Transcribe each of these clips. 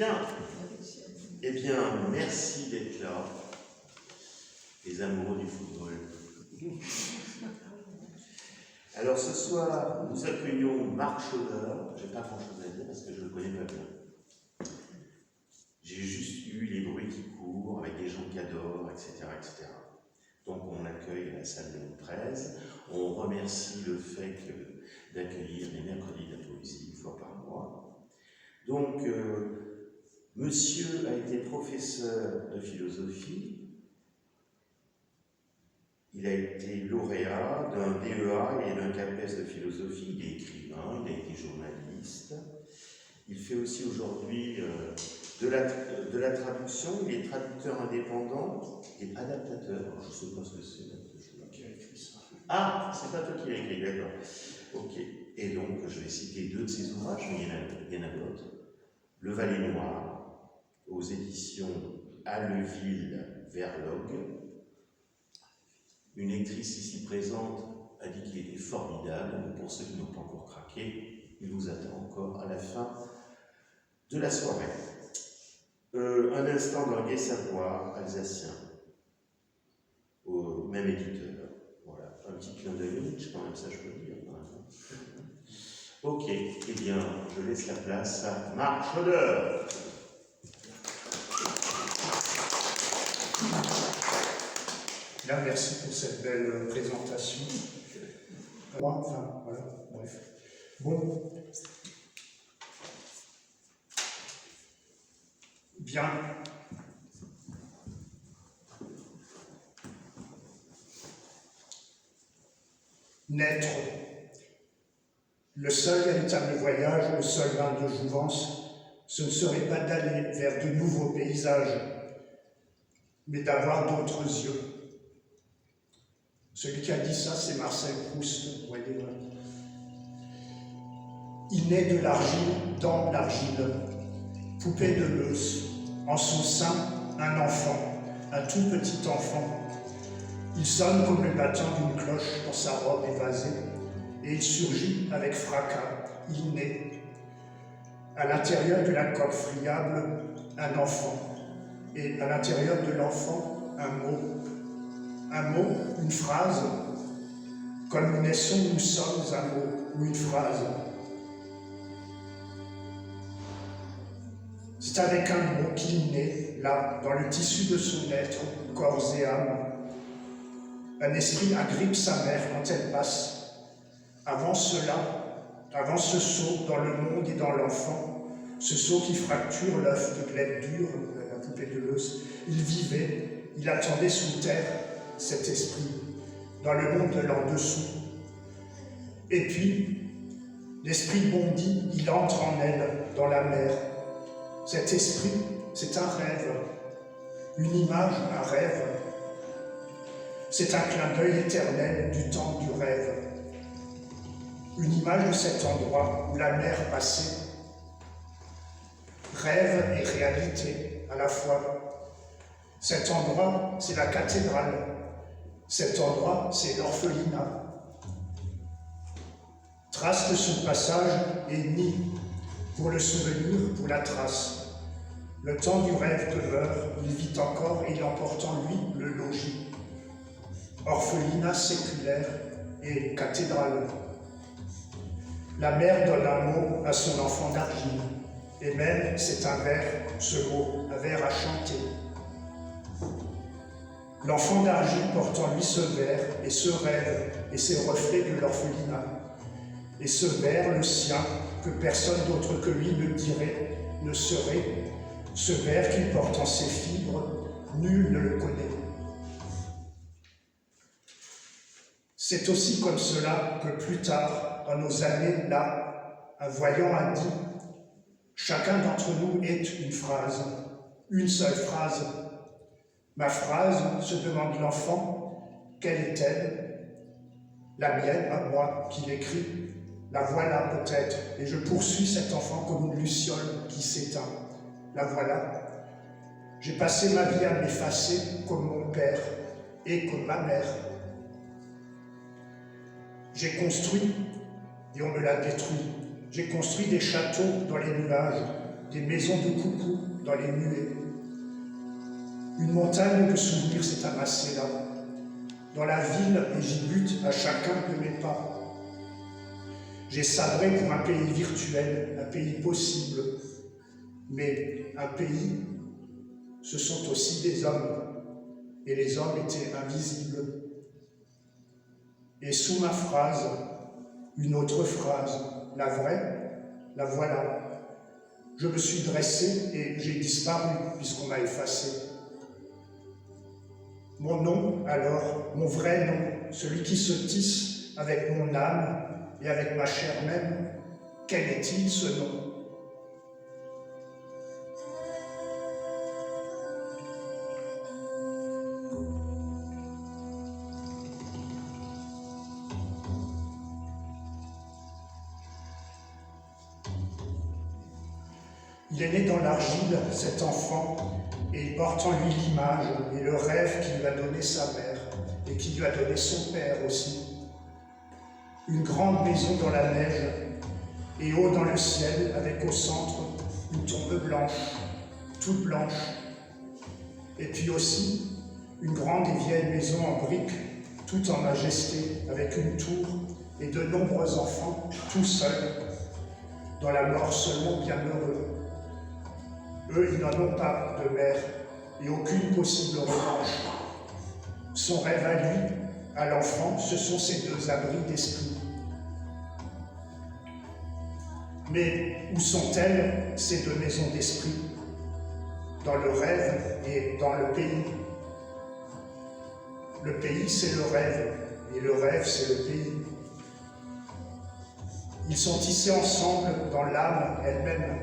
Bien. Eh bien, merci d'être là, les amoureux du football. Alors ce soir, nous accueillons Marc Schauder. Je n'ai pas grand-chose à dire parce que je ne le connais pas bien. J'ai juste eu les bruits qui courent avec des gens qui adorent, etc., etc. Donc on l'accueille à la salle Léon XIII. On remercie le fait d'accueillir les mercredis de la poésie, une fois par mois. Donc, monsieur a été professeur de philosophie. Il a été lauréat d'un DEA et d'un CAPES de philosophie. Il est écrivain, il a été journaliste. Il fait aussi aujourd'hui de la traduction. Il est traducteur indépendant et adaptateur. Alors, je ne sais pas ce que c'est. Qui a écrit ça? Ah, c'est pas toi qui l'as écrit, d'accord. Ok. Et donc, je vais citer deux de ses ouvrages, mais il y en a d'autres. Le Valet Noir, aux éditions Alleville-Verlogue. Une lectrice ici présente a dit qu'il était formidable, mais pour ceux qui n'ont pas encore craqué, il vous attend encore à la fin de la soirée. Un instant dans le Gai Savoir alsacien, au même éditeur. Voilà, un petit clin d'œil, quand même, ça je peux le dire. Ok, eh bien, je laisse la place à Marc Schauder. Bien, merci pour cette belle présentation. Enfin, voilà, bref. Bon. Bien. Naître. Le seul véritable voyage, le seul bain de jouvence, ce ne serait pas d'aller vers de nouveaux paysages, mais d'avoir d'autres yeux. Celui qui a dit ça, c'est Marcel Proust, vous voyez là. Il naît de l'argile dans l'argile, poupée de Leuce, en son sein, un enfant, un tout petit enfant. Il sonne comme le battant d'une cloche dans sa robe évasée, et il surgit avec fracas, il naît. À l'intérieur de la coque friable, un enfant, et à l'intérieur de l'enfant, un mot. Un mot, une phrase, comme nous naissons, nous sommes un mot ou une phrase. C'est avec un mot qu'il naît, là, dans le tissu de son être, corps et âme. Un esprit agrippe sa mère quand elle passe. Avant cela, avant ce saut dans le monde et dans l'enfant, ce saut qui fracture l'œuf de glaive dure, la poupée de Leuce, il vivait, il attendait sous terre cet esprit, dans le monde de l'en-dessous. Et puis, l'esprit bondit, il entre en elle, dans la mer. Cet esprit, c'est un rêve, une image, un rêve. C'est un clin d'œil éternel du temps du rêve. Une image de cet endroit où la mer passait. Rêve et réalité à la fois. Cet endroit, c'est la cathédrale. Cet endroit, c'est l'orphelinat. Trace de son passage et nid, pour le souvenir, pour la trace. Le temps du rêve demeure, il vit encore et il emporte en lui le logis. Orphelinat séculaire et cathédrale. La mère donne un mot à son enfant d'argile, et même c'est un vers, ce mot, un vers à chanter. L'enfant d'argile porte en lui ce vers et ce rêve et ces reflets de l'orphelinat. Et ce vers, le sien, que personne d'autre que lui ne dirait, ne serait, ce vers qu'il porte en ses fibres, nul ne le connaît. C'est aussi comme cela que plus tard, dans nos années là, un voyant a dit « Chacun d'entre nous est une phrase, une seule phrase. Ma phrase, se demande l'enfant, quelle est-elle? La mienne, à moi, qui l'écris, la voilà peut-être, et je poursuis cet enfant comme une luciole qui s'éteint. La voilà. J'ai passé ma vie à m'effacer comme mon père et comme ma mère. J'ai construit, et on me l'a détruit. J'ai construit des châteaux dans les nuages, des maisons de coucou dans les nuées. Une montagne de souvenirs s'est amassée là, dans la ville, et j'y bute à chacun de mes pas. J'ai sabré pour un pays virtuel, un pays possible, mais un pays, ce sont aussi des hommes, et les hommes étaient invisibles. Et sous ma phrase, une autre phrase, la vraie, la voilà. Je me suis dressé et j'ai disparu puisqu'on m'a effacé. Mon nom, alors, mon vrai nom, celui qui se tisse avec mon âme et avec ma chair même, quel est-il ce nom ? Il est né dans l'argile, cet enfant, et il porte en lui l'image et le rêve qui lui a donné sa mère et qui lui a donné son père aussi. Une grande maison dans la neige et haut dans le ciel, avec au centre une tombe blanche, toute blanche. Et puis aussi une grande et vieille maison en briques, toute en majesté, avec une tour et de nombreux enfants, tout seuls, dans la mort seulement bienheureux. Eux, ils n'en ont pas de mère et aucune possible revanche. Son rêve à lui, à l'enfant, ce sont ces deux abris d'esprit. Mais où sont-elles, ces deux maisons d'esprit? Dans le rêve et dans le pays. Le pays, c'est le rêve, et le rêve, c'est le pays. Ils sont tissés ensemble dans l'âme elle-même,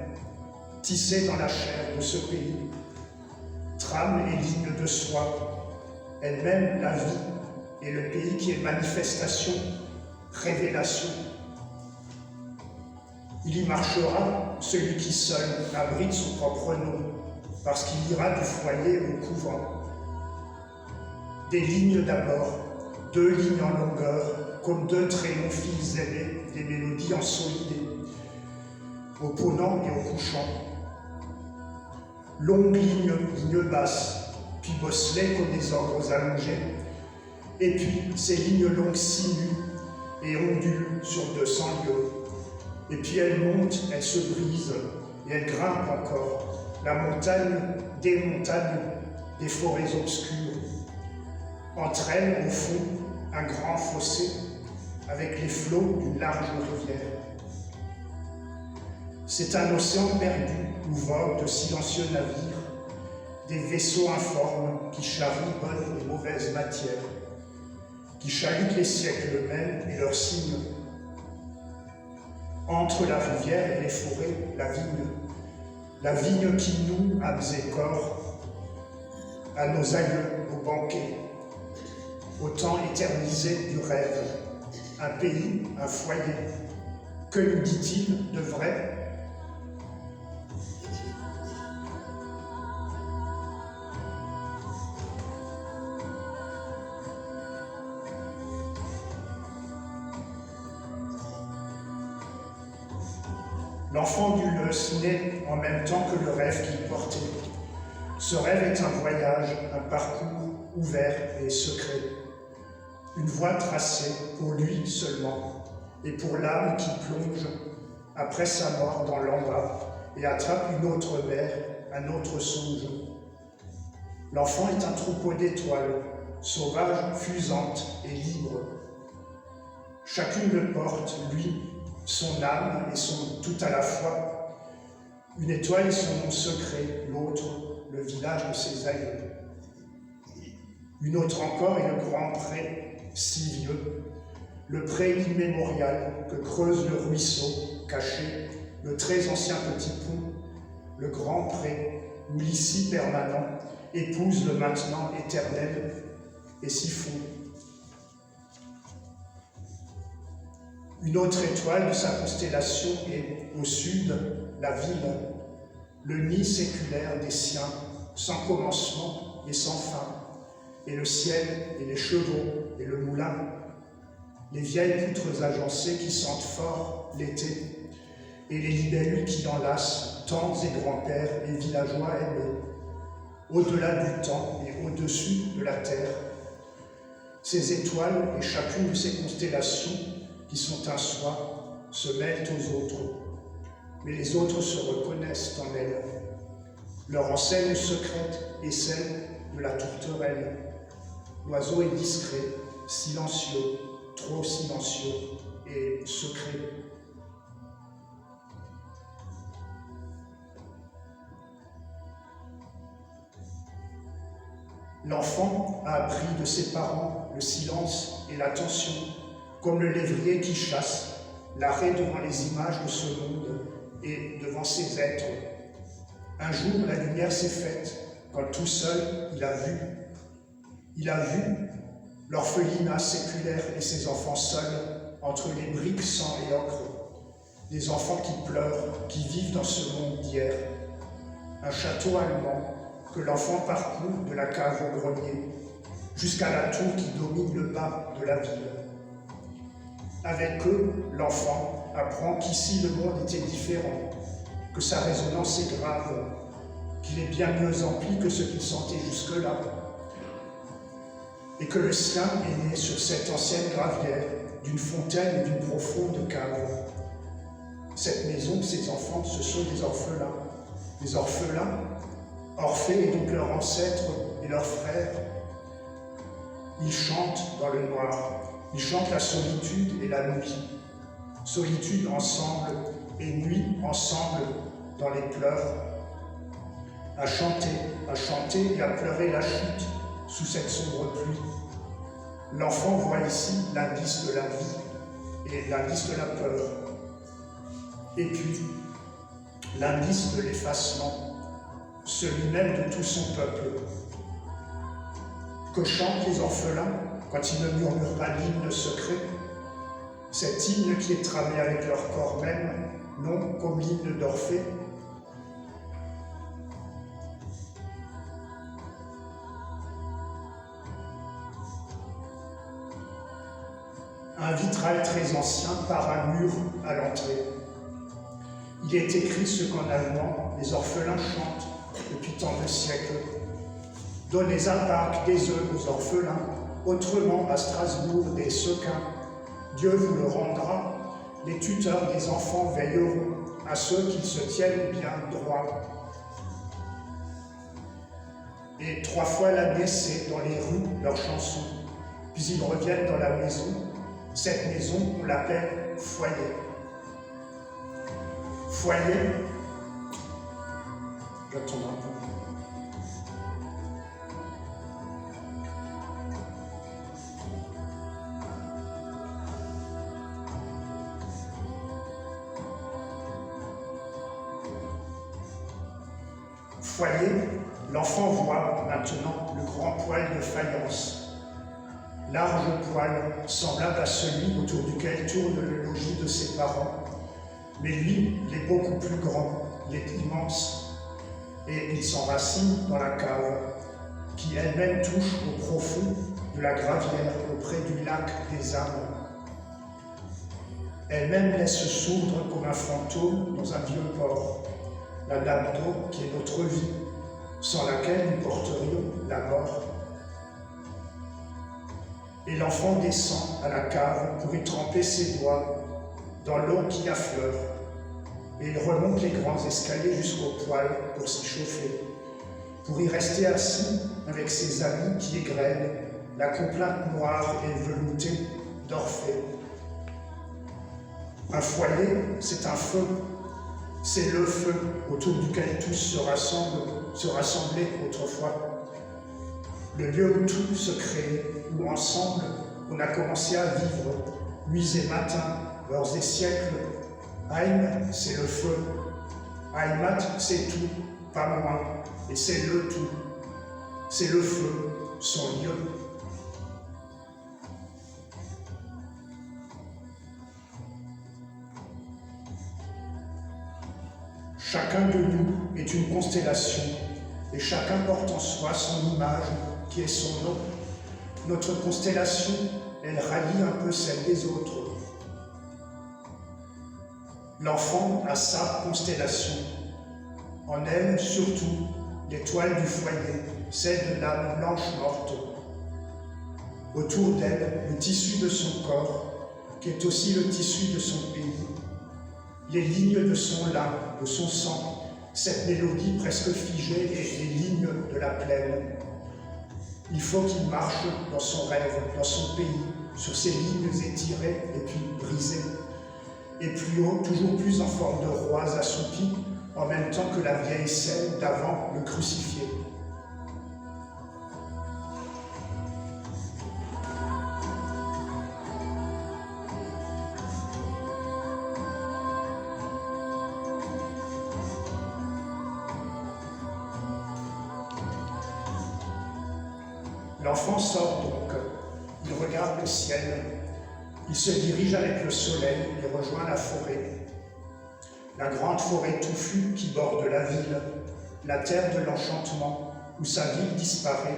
tissés dans la chair de ce pays. Trame et ligne de soi, elle-même la vie, et le pays qui est manifestation, révélation. Il y marchera celui qui seul abrite son propre nom, parce qu'il ira du foyer au couvent. Des lignes d'abord, 2 lignes en longueur, comme 2 très longs fils aimés, des mélodies ensoleillées, au ponant et au couchant. Longues lignes basses, puis bosselées comme des ordres allongés, et puis ces lignes longues sinuent et ondulent sur 200 lieues. Et puis elles montent, elles se brisent, et elles grimpent encore. La montagne, des forêts obscures. Entre elles, au fond, un grand fossé, avec les flots d'une large rivière. C'est un océan perdu où voguent de silencieux navires, des vaisseaux informes qui charrient bonnes et mauvaises matières, qui chahutent les siècles mêmes et leurs signes. Entre la rivière et les forêts, la vigne qui noue âmes et corps à nos aïeux, au banquet, au temps éternisé du rêve, un pays, un foyer. Que nous dit-il de vrai ? L'enfant du Leus naît en même temps que le rêve qu'il portait. Ce rêve est un voyage, un parcours ouvert et secret. Une voie tracée pour lui seulement, et pour l'âme qui plonge après sa mort dans l'en-bas et attrape une autre mer, un autre songe. L'enfant est un troupeau d'étoiles, sauvage, fusante et libre. Chacune le porte, lui, son âme et son tout à la fois. Une étoile est son nom secret, l'autre, le village de ses aïeux. Une autre encore est le grand pré, si vieux, le pré immémorial que creuse le ruisseau, caché, le très ancien petit pont, le grand pré, où l'ici permanent épouse le maintenant éternel et s'y fond. Une autre étoile de sa constellation est, au sud, la ville, le nid séculaire des siens, sans commencement et sans fin, et le ciel, et les chevaux, et le moulin, les vieilles poutres agencées qui sentent fort l'été, et les libellules qui l'enlacent, tantes et grands-pères et villageois aimés, au-delà du temps et au-dessus de la terre. Ces étoiles et chacune de ces constellations qui sont un soi se mêlent aux autres, mais les autres se reconnaissent en elles. Leur enseigne secrète est celle de la tourterelle. L'oiseau est discret, silencieux, trop silencieux et secret. L'enfant a appris de ses parents le silence et l'attention, comme le lévrier qui chasse, l'arrêt devant les images de ce monde et devant ses êtres. Un jour, la lumière s'est faite, quand tout seul, il a vu. Il a vu l'orphelinat séculaire et ses enfants seuls, entre les briques, sang et ocre. Des enfants qui pleurent, qui vivent dans ce monde d'hier. Un château allemand que l'enfant parcourt de la cave au grenier, jusqu'à la tour qui domine le bas de la ville. Avec eux, l'enfant apprend qu'ici le monde était différent, que sa résonance est grave, qu'il est bien mieux empli que ce qu'il sentait jusque-là, et que le sien est né sur cette ancienne gravière, d'une fontaine et d'une profonde cave. Cette maison, ces enfants, ce sont des orphelins. Des orphelins, Orphée est donc leur ancêtre et leur frère. Ils chantent dans le noir, ils chantent la solitude et la nuit. Solitude ensemble et nuit ensemble dans les pleurs. À chanter et à pleurer la chute sous cette sombre pluie. L'enfant voit ici l'indice de la vie et l'indice de la peur. Et puis, l'indice de l'effacement, celui même de tout son peuple. Que chantent les orphelins quand ils ne murmurent pas l'hymne secret, cet hymne qui est tramé avec leur corps même, non comme l'hymne d'Orphée. Un vitrail très ancien par un mur à l'entrée. Il est écrit ce qu'en allemand les orphelins chantent depuis tant de siècles. Donnez un parc des œufs aux orphelins, autrement à Strasbourg des sequins. Dieu vous le rendra, les tuteurs des enfants veilleront à ceux qui se tiennent bien droit. Et 3 fois l'année, c'est dans les rues leurs chansons. Puis ils reviennent dans la maison. Cette maison, on l'appelle foyer. Foyer, j'attends un peu. Foyer, l'enfant voit maintenant le grand poêle de faïence. Large poêle, semblable à celui autour duquel tourne le logis de ses parents. Mais lui, il est beaucoup plus grand, il est immense, et il s'enracine dans la cave, qui elle-même touche au profond de la gravière auprès du lac des âmes. Elle-même laisse sourdre comme un fantôme dans un vieux port, la nappe d'eau qui est notre vie, sans laquelle nous porterions la mort. Et l'enfant descend à la cave pour y tremper ses doigts dans l'eau qui affleure, et il remonte les grands escaliers jusqu'au poêle pour s'y chauffer, pour y rester assis avec ses amis qui égrènent la complainte noire et veloutée d'Orphée. Un foyer, c'est un feu, c'est le feu autour duquel tous se rassemblaient autrefois. Le lieu où tout se crée, où ensemble on a commencé à vivre, nuits et matins, heures et siècles. Heim, c'est le feu. Heimat, c'est tout, pas moins, et c'est le tout. C'est le feu, son lieu. Chacun de nous est une constellation, et chacun porte en soi son image, qui est son nom. Notre constellation, elle rallie un peu celle des autres. L'enfant a sa constellation. En elle, surtout, l'étoile du foyer, celle de l'âme blanche morte. Autour d'elle, le tissu de son corps, qui est aussi le tissu de son pays. Les lignes de son lin, de son sang, cette mélodie presque figée et les lignes de la plaine. Il faut qu'il marche dans son rêve, dans son pays, sur ces lignes étirées et puis brisées. Et plus haut, toujours plus en forme de roi assoupi, en même temps que la vieille scène d'avant le crucifié. L'enfant sort donc, il regarde le ciel, il se dirige avec le soleil et rejoint la forêt. La grande forêt touffue qui borde la ville, la terre de l'enchantement, où sa ville disparaît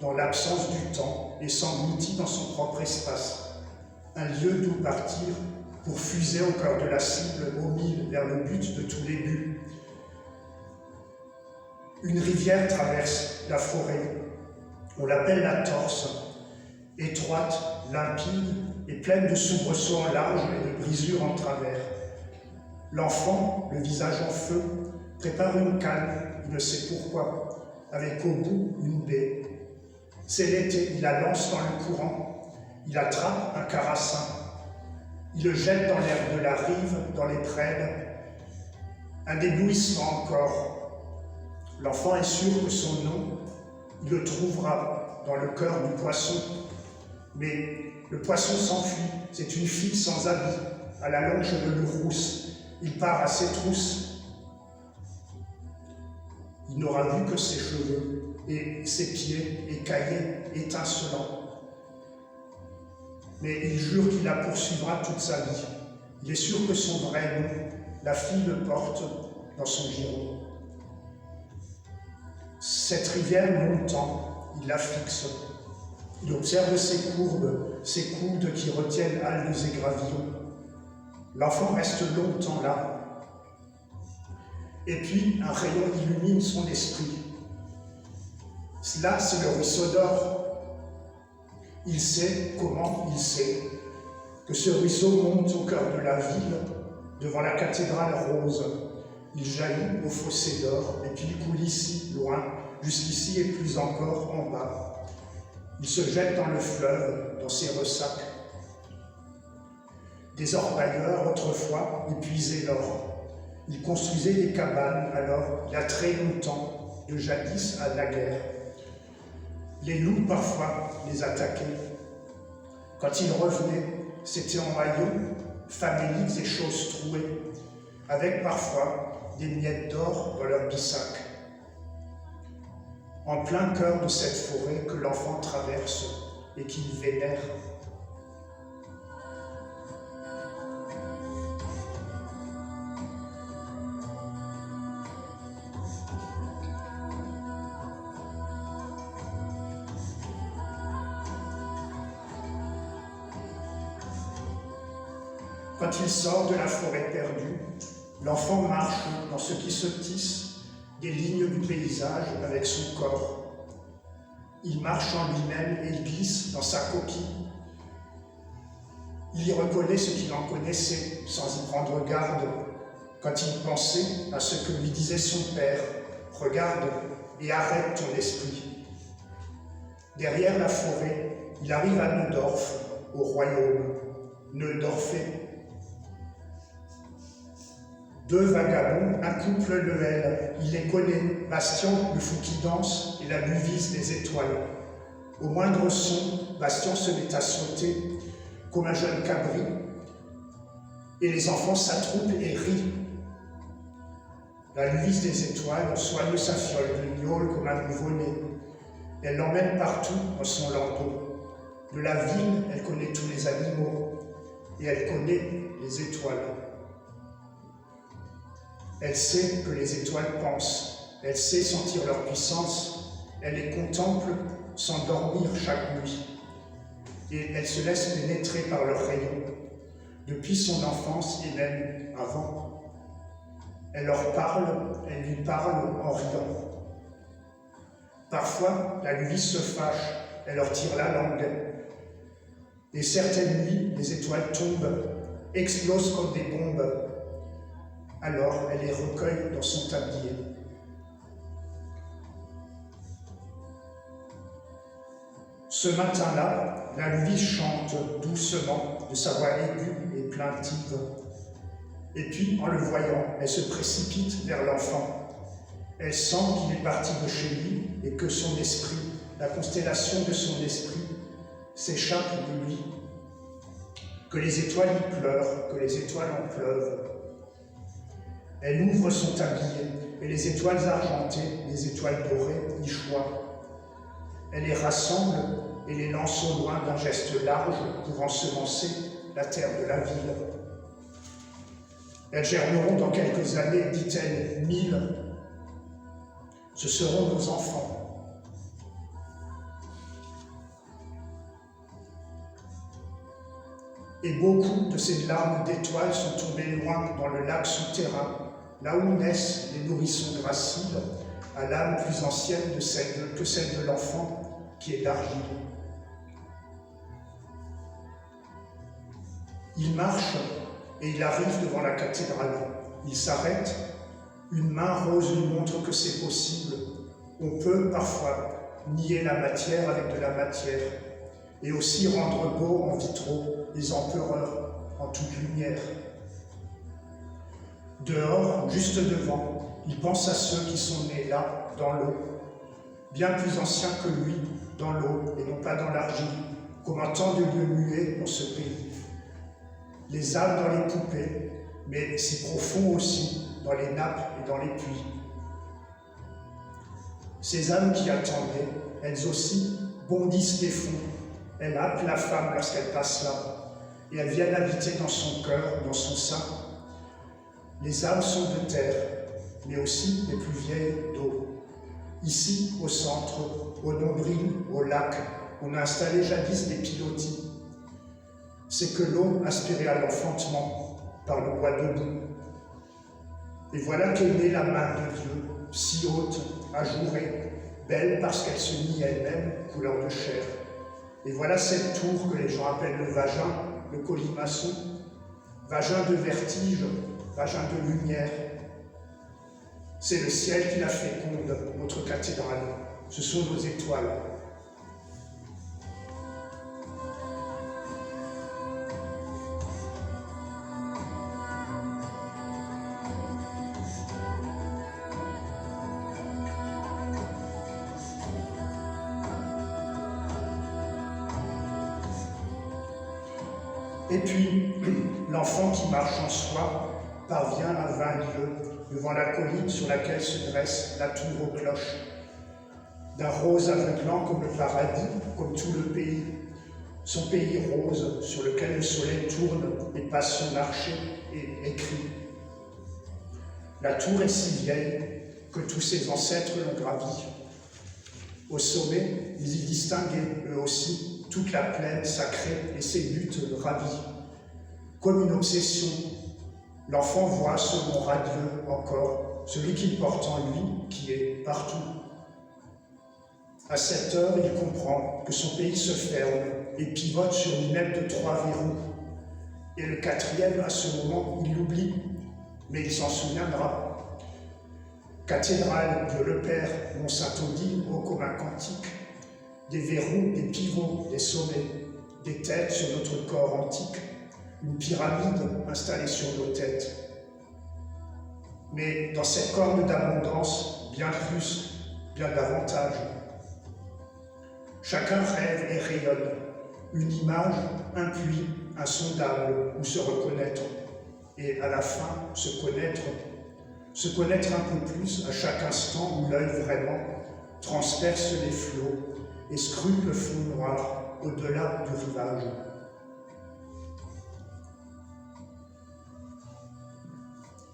dans l'absence du temps et s'engloutit dans son propre espace. Un lieu d'où partir pour fuser au cœur de la cible, au mille, vers le but de tous les buts. Une rivière traverse la forêt. On l'appelle la Torse, étroite, limpide et pleine de soubresauts en large et de brisures en travers. L'enfant, le visage en feu, prépare une canne, il ne sait pourquoi, avec au bout une baie. C'est l'été, il la lance dans le courant, il attrape un carassin, il le jette dans l'air de la rive, dans les prênes. Un éblouissement encore. L'enfant est sûr que son nom, il le trouvera dans le cœur du poisson. Mais le poisson s'enfuit, c'est une fille sans habit, à la longue chevelure rousse. Il part à ses trousses. Il n'aura vu que ses cheveux et ses pieds écaillés, étincelants. Mais il jure qu'il la poursuivra toute sa vie. Il est sûr que son vrai nom, la fille le porte dans son giron. Cette rivière montant, il la fixe. Il observe ses courbes, ses coudes qui retiennent algues et gravillons. L'enfant reste longtemps là. Et puis, un rayon illumine son esprit. Là, c'est le ruisseau d'or. Il sait comment il sait que ce ruisseau monte au cœur de la ville, devant la cathédrale rose. Il jaillit au fossé d'or, et puis il coule ici, loin, jusqu'ici et plus encore en bas. Il se jette dans le fleuve, dans ses ressacs. Des orpailleurs, autrefois, y puisaient l'or. Ils construisaient des cabanes, alors, il y a très longtemps, de jadis à la guerre. Les loups, parfois, les attaquaient. Quand ils revenaient, c'était en maillot, faméliques et choses trouées, avec parfois des miettes d'or dans leur bissac. En plein cœur de cette forêt que l'enfant traverse et qu'il vénère. Quand il sort de la forêt perdue, l'enfant marche dans ce qui se tisse des lignes du paysage avec son corps. Il marche en lui-même et il glisse dans sa coquille. Il y reconnaît ce qu'il en connaissait, sans y prendre garde, quand il pensait à ce que lui disait son père. Regarde et arrête ton esprit. Derrière la forêt, il arrive à Neudorf, au royaume. Neudorfais. Deux vagabonds, un couple Lehel, il les connaît, Bastien, le fou qui danse, et la Luvise des étoiles. Au moindre son, Bastien se met à sauter, comme un jeune cabri, et les enfants s'attroupent et rient. La Luvise des étoiles soigne sa fiole de gnôle comme un nouveau-né. Elle l'emmène partout dans son landau. De la ville, elle connaît tous les animaux, et elle connaît les étoiles. Elle sait que les étoiles pensent, elle sait sentir leur puissance, elle les contemple sans dormir chaque nuit. Et elle se laisse pénétrer par leurs rayons. depuis son enfance et même avant. Elle lui parle en riant. Parfois, la nuit se fâche, elle leur tire la langue. Et certaines nuits, les étoiles tombent, explosent comme des bombes. Alors, elle les recueille dans son tablier. Ce matin-là, la nuit chante doucement de sa voix aiguë et plaintive. Et puis, en le voyant, elle se précipite vers l'enfant. Elle sent qu'il est parti de chez lui et que son esprit, la constellation de son esprit, s'échappe de lui. Que les étoiles y pleurent, que les étoiles en pleuvent. Elle ouvre son tablier et les étoiles argentées, les étoiles dorées y choient. Elle les rassemble et les lance au loin d'un geste large pour ensemencer la terre de la ville. Elles germeront dans quelques années, dit-elle, 1000. Ce seront nos enfants. Et beaucoup de ces larmes d'étoiles sont tombées loin dans le lac souterrain, là où naissent les nourrissons graciles, à l'âme plus ancienne que celle de l'enfant qui est d'argile. Il marche et il arrive devant la cathédrale. Il s'arrête, une main rose lui montre que c'est possible. On peut parfois nier la matière avec de la matière et aussi rendre beau en vitraux les empereurs en toute lumière. Dehors, juste devant, il pense à ceux qui sont nés là, dans l'eau, bien plus anciens que lui, dans l'eau et non pas dans l'argile, comme un tant de lieux muets dans ce pays. Les âmes dans les poupées, mais si profonds aussi, dans les nappes et dans les puits. Ces âmes qui attendaient, elles aussi, bondissent des fonds. Elles happent la femme lorsqu'elle passe là, et elles viennent habiter dans son cœur, dans son sein. Les âmes sont de terre, mais aussi les plus vieilles d'eau. Ici, au centre, au nombril, au lac, on a installé jadis des pilotis. C'est que l'eau aspirait à l'enfantement par le bois debout. Et voilà qu'est née la main de Dieu, si haute, ajourée, belle parce qu'elle se nie elle-même, couleur de chair. Et voilà cette tour que les gens appellent le vagin, le colimaçon, vagin de vertige, vagin de lumière. C'est le ciel qui la féconde, notre cathédrale. Ce sont nos étoiles. Et puis, l'enfant qui marche en soi parvient à 20 lieues devant la colline sur laquelle se dresse la tour aux cloches. D'un rose aveuglant comme le paradis, comme tout le pays, son pays rose sur lequel le soleil tourne et passe son archer et écrit. La tour est si vieille que tous ses ancêtres l'ont gravie. Au sommet, ils y distinguaient, eux aussi, toute la plaine sacrée et ses buttes ravies. Comme une obsession, l'enfant voit ce mont radieux encore, celui qu'il porte en lui, qui est partout. À cette heure, il comprend que son pays se ferme et pivote sur une aile de 3 verrous. Et le 4e, à ce moment, il l'oublie, mais il s'en souviendra. Cathédrale, Dieu le Père, Mont Saint-Odile, haut comme un cantique, des verrous, des pivots, des sommets, des têtes sur notre corps antique, une pyramide installée sur nos têtes. Mais dans cette corne d'abondance, bien plus, bien davantage. Chacun rêve et rayonne, une image, un puits, insondable où se reconnaître, et à la fin, se connaître un peu plus à chaque instant où l'œil vraiment transperce les flots et scrute le fond noir au-delà du rivage.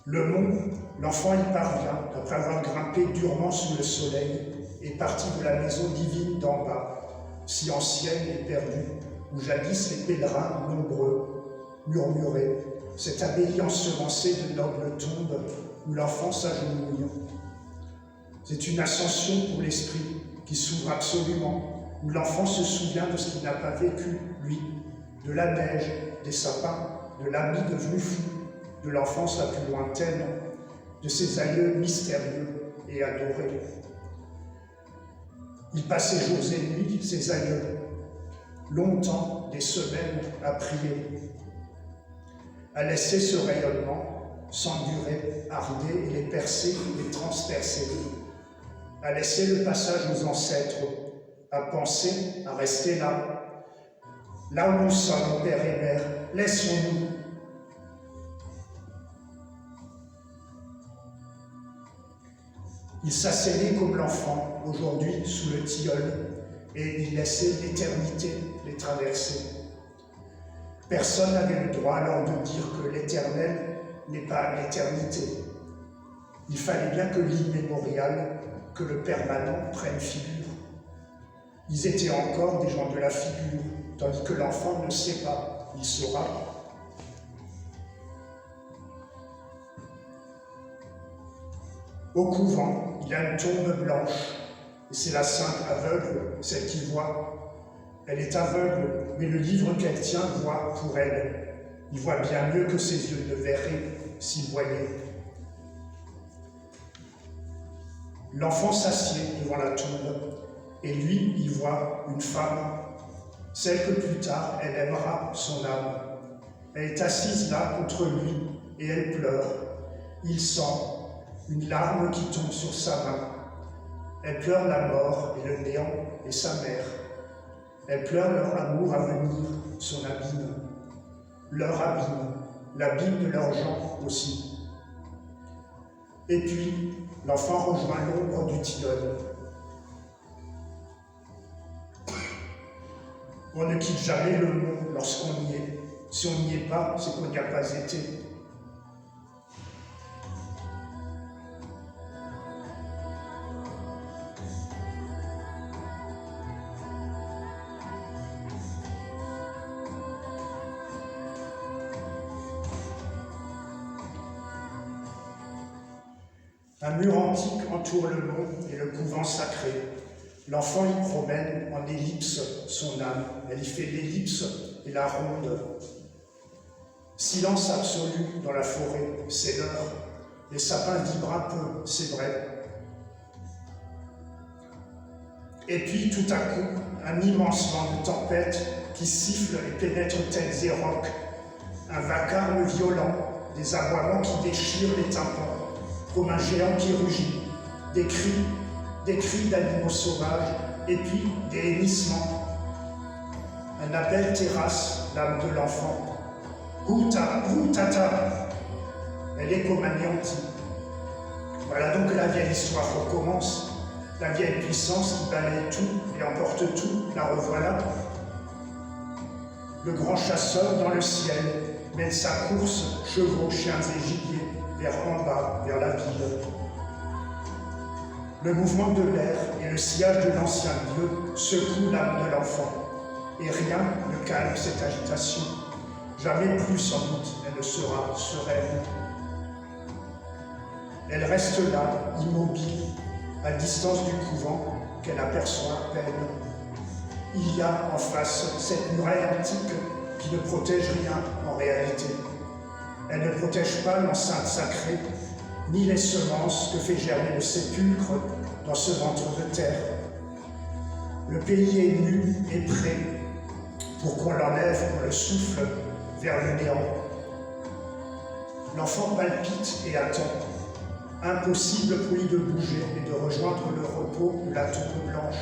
Le mont, l'enfant y parvient, après avoir grimpé durement sous le soleil, est parti de la maison divine d'en bas, si ancienne et perdue, où jadis les pèlerins nombreux murmurait, cette abbaye ensemencée de nobles tombes où l'enfant s'agenouille. C'est une ascension pour l'esprit qui s'ouvre absolument, où l'enfant se souvient de ce qu'il n'a pas vécu, lui, de la neige, des sapins, de l'ami devenu fou, de l'enfance la plus lointaine, de ses aïeux mystérieux et adorés. Il passait jours et nuits, ses aïeux, longtemps, des semaines, à prier, à laisser ce rayonnement s'endurer, arder et les percer, les transpercer, à laisser le passage aux ancêtres, à penser, à rester là, là où nous sommes, Père et Mère, laissons-nous. Il s'asseyait comme l'enfant, aujourd'hui, sous le tilleul, et il laissait l'éternité les traverser. Personne n'avait le droit alors de dire que l'éternel n'est pas l'éternité. Il fallait bien que l'immémorial, que le permanent prenne figure. Ils étaient encore des gens de la figure, tandis que l'enfant ne sait pas, il saura. Au couvent, il y a une tombe blanche, et c'est la sainte aveugle, celle qui voit. Elle est aveugle, mais le livre qu'elle tient voit pour elle. Il voit bien mieux que ses yeux ne verraient s'il voyait. L'enfant s'assied devant la tombe, et lui, il voit une femme, celle que plus tard elle aimera son âme. Elle est assise là contre lui, et elle pleure. Il sent une larme qui tombe sur sa main. Elle pleure la mort et le néant et sa mère. Elle pleure leur amour à venir, son abîme. Leur abîme, l'abîme de leur genre aussi. Et puis, l'enfant rejoint l'ombre du tilleul. On ne quitte jamais le monde lorsqu'on y est. Si on n'y est pas, c'est qu'on n'y a pas été. Un mur antique entoure le mont et le couvent sacré. L'enfant y promène en ellipse son âme. Elle y fait l'ellipse et la ronde. Silence absolu dans la forêt, c'est l'heure. Les sapins vibrent un peu, c'est vrai. Et puis, tout à coup, un immense vent de tempête qui siffle et pénètre têtes et rocs. Un vacarme violent, des aboiements qui déchirent les tympans. Comme un géant qui rugit, des cris d'animaux sauvages, et puis des hennissements. Un appel terrasse l'âme de l'enfant. Tata. Elle est comme anéantie. Voilà donc que la vieille histoire recommence. La vieille puissance qui balaye tout et emporte tout, la revoilà. Le grand chasseur dans le ciel mène sa course, chevaux, chiens et gibiers, vers en bas, vers la ville. Le mouvement de l'air et le sillage de l'ancien Dieu secouent l'âme de l'enfant, et rien ne calme cette agitation. Jamais plus, sans doute, elle ne sera sereine. Elle reste là, immobile, à distance du couvent qu'elle aperçoit à peine. Il y a en face cette muraille antique qui ne protège rien en réalité. Elle ne protège pas l'enceinte sacrée, ni les semences que fait germer le sépulcre dans ce ventre de terre. Le pays est nu et prêt pour qu'on l'enlève, qu'on le souffle vers le néant. L'enfant palpite et attend. Impossible pour lui de bouger et de rejoindre le repos ou la tombe blanche.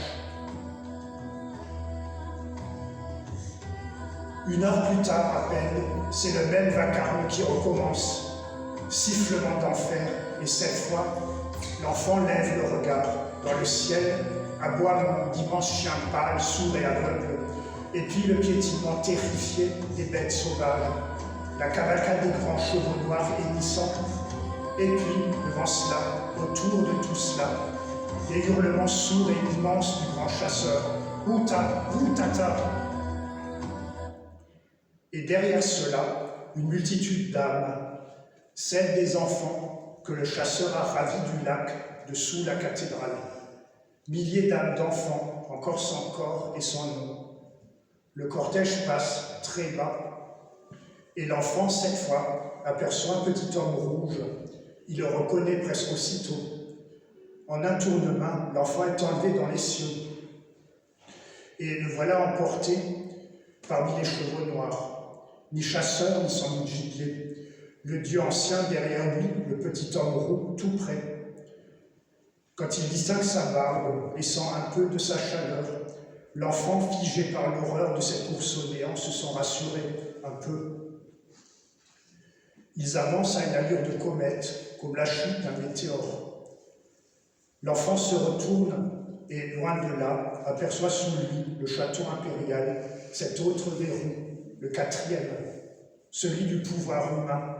Une heure plus tard à peine, c'est le même vacarme qui recommence. Sifflement d'enfer, et cette fois, l'enfant lève le regard dans le ciel, aboiement d'immenses chiens pâles, sourds et aveugles, et puis le piétinement terrifié des bêtes sauvages, la cavalcade des grands chevaux noirs hennissants, et puis, devant cela, autour de tout cela, les hurlements sourds et immenses du grand chasseur. Tata. Et derrière cela, une multitude d'âmes, celles des enfants que le chasseur a ravis du lac dessous la cathédrale. Milliers d'âmes d'enfants, encore sans corps et sans nom. Le cortège passe très bas, et l'enfant, cette fois, aperçoit un petit homme rouge. Il le reconnaît presque aussitôt. En un tournement, l'enfant est enlevé dans les cieux, et le voilà emporté parmi les chevaux noirs. Ni chasseur, ni sans doute gibier. Le Dieu ancien derrière lui, le petit homme roux, tout près. Quand il distingue sa barbe et sent un peu de sa chaleur, l'enfant, figé par l'horreur de cette course au néant, se sent rassuré un peu. Ils avancent à une allure de comète, comme la chute d'un météore. L'enfant se retourne et, loin de là, aperçoit sous lui le château impérial, cet autre verrou, le 4e, celui du pouvoir humain.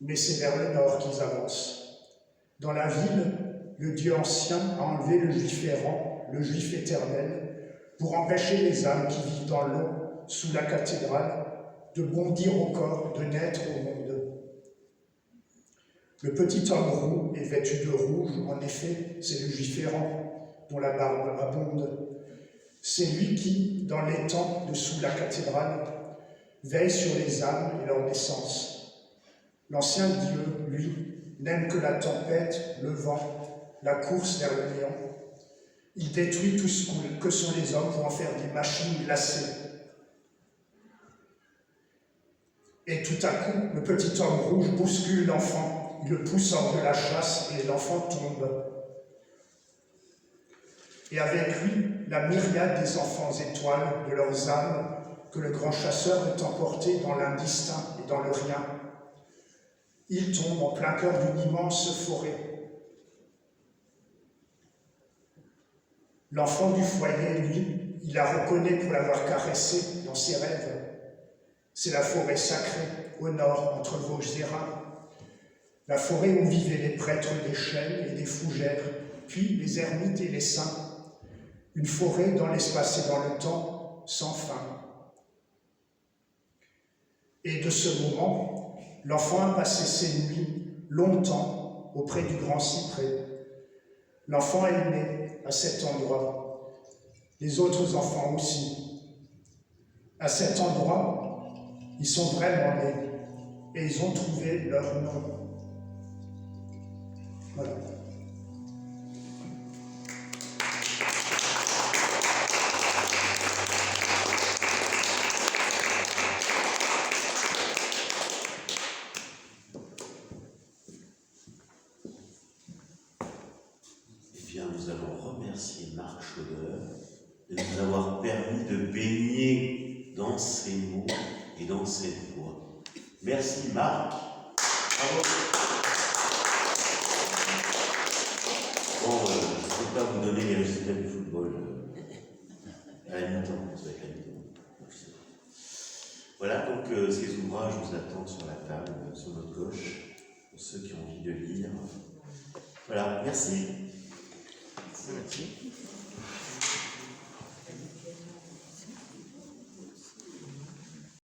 Mais c'est vers le nord qu'ils avancent. Dans la ville, le Dieu ancien a enlevé le juif errant, le juif éternel, pour empêcher les âmes qui vivent dans l'eau, sous la cathédrale, de bondir au corps, de naître au monde. Le petit homme roux est vêtu de rouge, en effet, c'est le juif errant, dont la barbe abonde. C'est lui qui, dans l'étang dessous la cathédrale, veille sur les âmes et leur naissance. L'ancien Dieu, lui, n'aime que la tempête, le vent, la course vers le néant. Il détruit tout ce que sont les hommes pour en faire des machines glacées. Et tout à coup, le petit homme rouge bouscule l'enfant, il le pousse hors de la chasse et l'enfant tombe. Et avec lui, la myriade des enfants étoiles de leurs âmes que le grand chasseur est emporté dans l'indistinct et dans le rien. Il tombe en plein cœur d'une immense forêt. L'enfant du foyer, lui, il la reconnaît pour l'avoir caressée dans ses rêves. C'est la forêt sacrée, au nord, entre Vosges et Reims. La forêt où vivaient les prêtres des chênes et des fougères, puis les ermites et les saints. Une forêt dans l'espace et dans le temps, sans fin. Et de ce moment, l'enfant a passé ses nuits longtemps auprès du grand cyprès. L'enfant est né à cet endroit, les autres enfants aussi. À cet endroit, ils sont vraiment nés et ils ont trouvé leur nom. Voilà. Nous allons remercier Marc Schroeder de nous avoir permis de baigner dans ses mots et dans cette voix. Merci Marc. Bravo. Bon, je ne peux pas vous donner les résultats du football à la mi-temps, ça va être la mi-temps. Voilà, donc ces ouvrages vous attendent sur la table, sur notre gauche, pour ceux qui ont envie de lire. Voilà, merci. Merci.